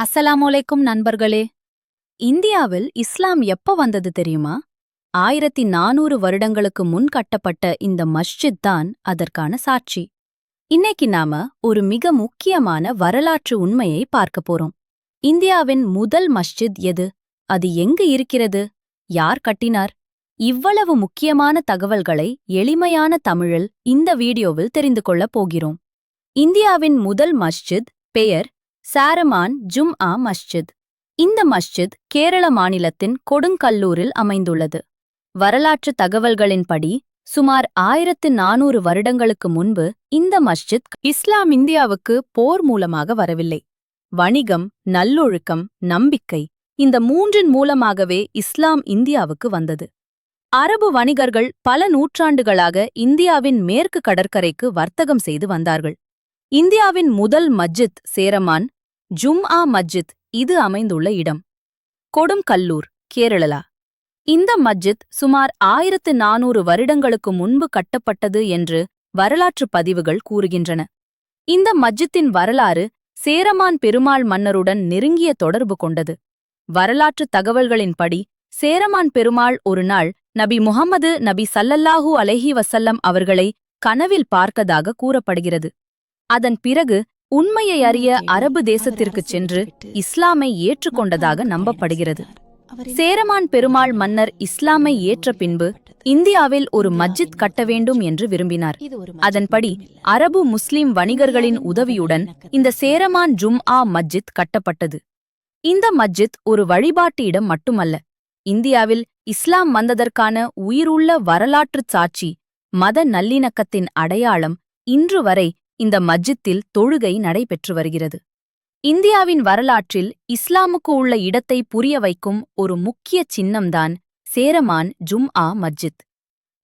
அஸ்ஸலாமுலைக்கும் நண்பர்களே. இந்தியாவில் இஸ்லாம் எப்ப வந்தது தெரியுமா? 1400 வருடங்களுக்கு முன் கட்டப்பட்ட இந்த மஸ்ஜித் தான் அதற்கான சாட்சி. இன்னைக்கு நாம ஒரு மிக முக்கியமான வரலாற்று உண்மையை பார்க்க போறோம். இந்தியாவின் முதல் மஸ்ஜித் எது? அது எங்கு இருக்கிறது? யார் கட்டினார்? இவ்வளவு முக்கியமான தகவல்களை எளிமையான தமிழில் இந்த வீடியோவில் தெரிந்து கொள்ளப் போகிறோம். இந்தியாவின் முதல் மஸ்ஜித் பெயர் சாரமான் ஜும்ஆ மஸ்ஜித். இந்த மஸ்ஜித் கேரள மாநிலத்தின் கொடுங்கல்லூரில் அமைந்துள்ளது. வரலாற்று தகவல்களின்படி சுமார் 1400 வருடங்களுக்கு முன்பு இந்த மஸ்ஜித் இஸ்லாம் இந்தியாவுக்கு போர் மூலமாக வரவில்லை. வணிகம், நல்லொழுக்கம், நம்பிக்கை இந்த மூன்றின் மூலமாகவே இஸ்லாம் இந்தியாவுக்கு வந்தது. அரபு வணிகர்கள் பல நூற்றாண்டுகளாக இந்தியாவின் மேற்கு கடற்கரைக்கு வர்த்தகம் செய்து வந்தார்கள். இந்தியாவின் முதல் மஸ்ஜித் சேரமான் ஜும்ஆ மஸ்ஜித் இது அமைந்துள்ள இடம் கொடுங்கல்லூர், கேரளா. இந்த மஸ்ஜித் சுமார் 1400 வருடங்களுக்கு முன்பு கட்டப்பட்டது என்று வரலாற்று பதிவுகள் கூறுகின்றன. இந்த மஸ்ஜித்தின் வரலாறு சேரமான் பெருமாள் மன்னருடன் நெருங்கிய தொடர்பு கொண்டது. வரலாற்று தகவல்களின்படி சேரமான் பெருமாள் ஒரு நாள் நபி முஹம்மது நபி ஸல்லல்லாஹு அலைஹி வஸல்லம் அவர்களை கனவில் பார்த்ததாக கூறப்படுகிறது. அதன் பிறகு உண்மையை அறிய அரபு தேசத்திற்குச் சென்று இஸ்லாமை ஏற்றுக்கொண்டதாக நம்பப்படுகிறது. சேரமான் பெருமாள் மன்னர் இஸ்லாமை ஏற்ற பின்பு இந்தியாவில் ஒரு மஸ்ஜித் கட்ட வேண்டும் என்று விரும்பினார். அதன்படி அரபு முஸ்லிம் வணிகர்களின் உதவியுடன் இந்த சேரமான் ஜும்ஆ மஸ்ஜித் கட்டப்பட்டது. இந்த மஸ்ஜித் ஒரு வழிபாட்டு இடம் மட்டுமல்ல, இந்தியாவில் இஸ்லாம் வந்ததற்கான உயிருள்ள வரலாற்றுச் சாட்சி, மத நல்லிணக்கத்தின் அடையாளம். இன்று வரை இந்த மஸ்ஜித்தில் தொழுகை நடைபெற்று வருகிறது. இந்தியாவின் வரலாற்றில் இஸ்லாமுக்கு உள்ள இடத்தை புரிய வைக்கும் ஒரு முக்கிய சின்னம்தான் சேரமான் ஜும்ஆ மஸ்ஜித்.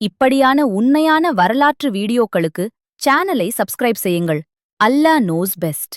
இப்படியான உண்மையான வரலாற்று வீடியோக்களுக்கு சேனலை சப்ஸ்கிரைப் செய்யுங்கள். அல்லாஹ் நோஸ் பெஸ்ட்.